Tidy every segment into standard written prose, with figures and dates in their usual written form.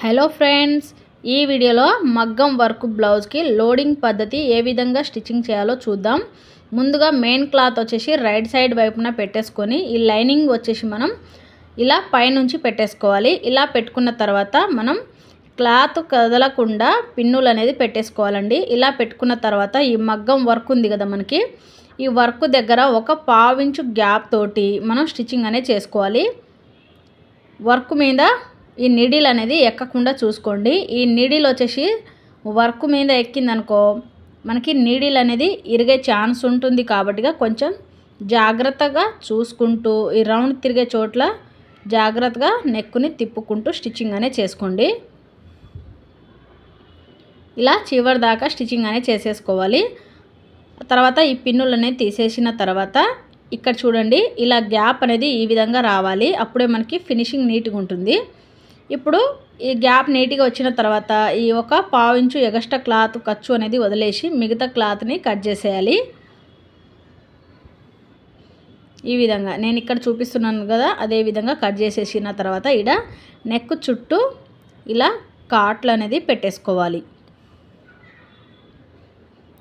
Hello friends, ఈ వీడియోలో మగ్గం వర్క్ బ్లౌజ్కి లోడింగ్ పద్ధతి ఏ విధంగా స్టిచ్చింగ్ చేయాలో చూద్దాం. ముందుగా మెయిన్ క్లాత్ వచ్చేసి రైట్ సైడ్ వైపున పెట్టేసుకొని ఈ లైనింగ్ వచ్చేసి మనం ఇలా పైనుంచి పెట్టేసుకోవాలి. ఇలా పెట్టుకున్న తర్వాత మనం క్లాత్ కదలకుండా పిన్నులు అనేది పెట్టేసుకోవాలండి. ఇలా పెట్టుకున్న తర్వాత ఈ మగ్గం వర్క్ ఉంది కదా, మనకి ఈ వర్క్ దగ్గర ఒక పావించు గ్యాప్ తోటి మనం స్టిచ్చింగ్ అనేది చేసుకోవాలి. వర్క్ మీద ఈ నీడిల్ అనేది ఎక్కకుండా చూసుకోండి. ఈ నీడిల్ వచ్చేసి వర్క్ మీద ఎక్కిందనుకో మనకి నీడిల్ అనేది ఇరిగే ఛాన్స్ ఉంటుంది. కాబట్టి కొంచెం జాగ్రత్తగా చూసుకుంటూ ఈ రౌండ్ తిరిగే చోట్ల జాగ్రత్తగా నెక్కుని తిప్పుకుంటూ స్టిచ్చింగ్ అనేది చేసుకోండి. ఇలా చివరి దాకా స్టిచ్చింగ్ అనేది చేసేసుకోవాలి. తర్వాత ఈ పిన్నులు అనేది తీసేసిన తర్వాత ఇక్కడ చూడండి, ఇలా గ్యాప్ అనేది ఈ విధంగా రావాలి. అప్పుడే మనకి ఫినిషింగ్ నీట్గా ఉంటుంది. ఇప్పుడు ఈ గ్యాప్ నీట్గా వచ్చిన తర్వాత ఈ ఒక పావించు ఎగస్ట్రా క్లాత్ ఖర్చు అనేది వదిలేసి మిగతా క్లాత్ని కట్ చేసేయాలి. ఈ విధంగా నేను ఇక్కడ చూపిస్తున్నాను కదా, అదే విధంగా కట్ చేసేసిన తర్వాత ఇక్కడ నెక్ చుట్టూ ఇలా కాట్లు అనేది పెట్టేసుకోవాలి.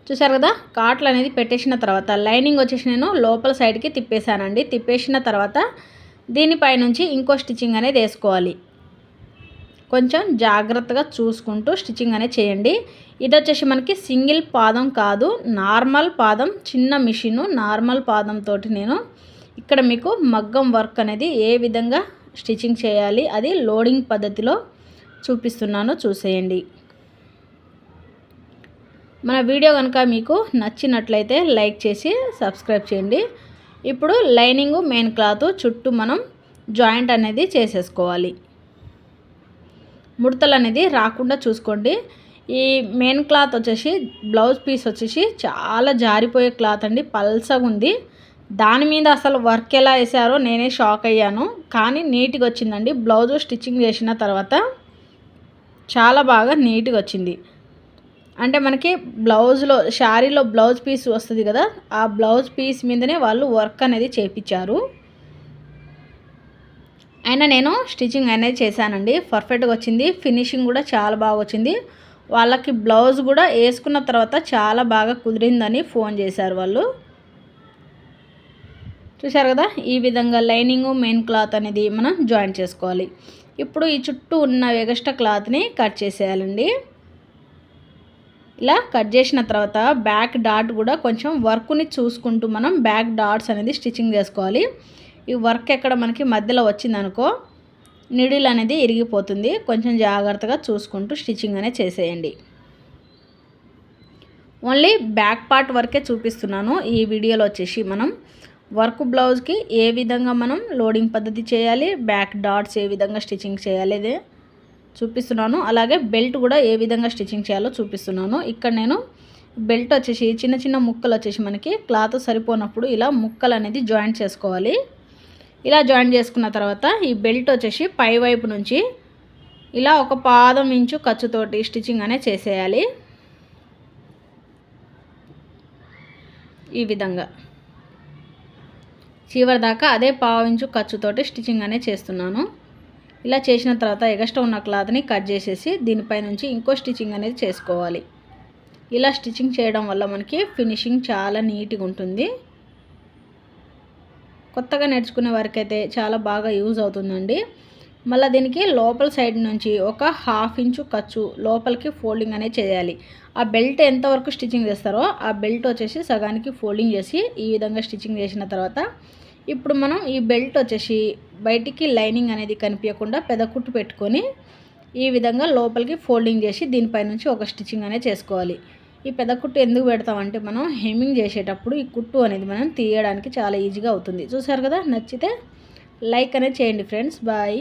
చూసారు కదా, కాట్లు అనేది పెట్టేసిన తర్వాత లైనింగ్ వచ్చేసి నేను లోపల సైడ్కి తిప్పేశానండి. తిప్పేసిన తర్వాత దీనిపై నుంచి ఇంకో స్టిచ్చింగ్ అనేది వేసుకోవాలి. కొంచెం జాగ్రత్తగా చూసుకుంటూ స్టిచ్చింగ్ అనేది చేయండి. ఇది వచ్చేసి మనకి సింగిల్ పాదం కాదు, నార్మల్ పాదం, చిన్న మిషను నార్మల్ పాదంతో నేను ఇక్కడ మీకు మగ్గం వర్క్ అనేది ఏ విధంగా స్టిచ్చింగ్ చేయాలి అది లోడింగ్ పద్ధతిలో చూపిస్తున్నాను, చూసేయండి. మన వీడియో కనుక మీకు నచ్చినట్లయితే లైక్ చేసి సబ్స్క్రైబ్ చేయండి. ఇప్పుడు లైనింగ్ మెయిన్ క్లాత్ చుట్టూ మనం జాయింట్ అనేది చేసేసుకోవాలి. ముడతలు అనేది రాకుండా చూసుకోండి. ఈ మెయిన్ క్లాత్ వచ్చేసి బ్లౌజ్ పీస్ వచ్చేసి చాలా జారిపోయే క్లాత్ అండి, పల్సగా ఉంది. దాని మీద అసలు వర్క్ ఎలా వేసారో నేనే షాక్ అయ్యాను. కానీ నీట్గా వచ్చిందండి. బ్లౌజ్ స్టిచ్చింగ్ చేసిన తర్వాత చాలా బాగా నీట్గా వచ్చింది. అంటే మనకి బ్లౌజ్లో శారీలో బ్లౌజ్ పీస్ వస్తుంది కదా, ఆ బ్లౌజ్ పీస్ మీదనే వాళ్ళు వర్క్ అనేది చేయించారు. అయినా నేను స్టిచ్చింగ్ అనేది చేశానండి, పర్ఫెక్ట్గా వచ్చింది. ఫినిషింగ్ కూడా చాలా బాగా వచ్చింది. వాళ్ళకి బ్లౌజ్ కూడా వేసుకున్న తర్వాత చాలా బాగా కుదిరిందని ఫోన్ చేశారు వాళ్ళు. చూశారు కదా, ఈ విధంగా లైనింగ్ మెయిన్ క్లాత్ అనేది మనం జాయిన్ చేసుకోవాలి. ఇప్పుడు ఈ చుట్టూ ఉన్న ఎగస్ట్రా క్లాత్ని కట్ చేసేయాలండి. ఇలా కట్ చేసిన తర్వాత బ్యాక్ డాట్ కూడా కొంచెం వర్క్ని చూసుకుంటూ మనం బ్యాక్ డాట్స్ అనేది స్టిచ్చింగ్ చేసుకోవాలి. ఈ వర్క్ ఎక్కడ మనకి మధ్యలో వచ్చిందనుకో నీడిల్ అనేది ఇరిగిపోతుంది. కొంచెం జాగ్రత్తగా చూసుకుంటూ స్టిచ్చింగ్ అనేది చేసేయండి. ఓన్లీ బ్యాక్ పార్ట్ వరకే చూపిస్తున్నాను. ఈ వీడియోలో వచ్చేసి మనం వర్క్ బ్లౌజ్కి ఏ విధంగా మనం లోడింగ్ పద్ధతి చేయాలి, బ్యాక్ డాట్స్ ఏ విధంగా స్టిచ్చింగ్ చేయాలి అదే చూపిస్తున్నాను. అలాగే బెల్ట్ కూడా ఏ విధంగా స్టిచ్చింగ్ చేయాలో చూపిస్తున్నాను. ఇక్కడ నేను బెల్ట్ వచ్చేసి చిన్న చిన్న ముక్కలు వచ్చేసి మనకి క్లాత్ సరిపోనప్పుడు ఇలా ముక్కలు అనేది జాయింట్ చేసుకోవాలి. ఇలా జాయిన్ చేసుకున్న తర్వాత ఈ బెల్ట్ వచ్చేసి పై వైపు నుంచి ఇలా ఒక పాదం ఇంచు ఖర్చుతోటి స్టిచ్చింగ్ అనేది చేసేయాలి. ఈ విధంగా చివరి దాకా అదే పావు ఇంచు ఖర్చుతోటి స్టిచ్చింగ్ అనేది చేస్తున్నాను. ఇలా చేసిన తర్వాత ఎగస్ట్రా ఉన్న క్లాత్ని కట్ చేసేసి దీనిపై నుంచి ఇంకో స్టిచ్చింగ్ అనేది చేసుకోవాలి. ఇలా స్టిచ్చింగ్ చేయడం వల్ల మనకి ఫినిషింగ్ చాలా నీట్గా ఉంటుంది. కొత్తగా నేర్చుకునే వారికి అయితే చాలా బాగా యూజ్ అవుతుందండి. మళ్ళీ దీనికి లోపల సైడ్ నుంచి ఒక 1/2 ఇంచు ఖర్చు లోపలికి ఫోల్డింగ్ అనేది చేయాలి. ఆ బెల్ట్ ఎంతవరకు స్టిచ్చింగ్ చేస్తారో ఆ బెల్ట్ వచ్చేసి సగానికి ఫోల్డింగ్ చేసి ఈ విధంగా స్టిచ్చింగ్ చేసిన తర్వాత ఇప్పుడు మనం ఈ బెల్ట్ వచ్చేసి బయటికి లైనింగ్ అనేది కనిపించకుండా పెదకుట్టు పెట్టుకొని ఈ విధంగా లోపలికి ఫోల్డింగ్ చేసి దీనిపై నుంచి ఒక స్టిచ్చింగ్ అనేది చేసుకోవాలి. ఈ పెద్ద కుట్టు ఎందుకు పెడతామంటే మనం హెమ్మింగ్ చేసేటప్పుడు ఈ కుట్టు అనేది మనం తీయడానికి చాలా ఈజీగా అవుతుంది. చూసారు కదా, నచ్చితే లైక్ అనేది చేయండి ఫ్రెండ్స్. బాయ్.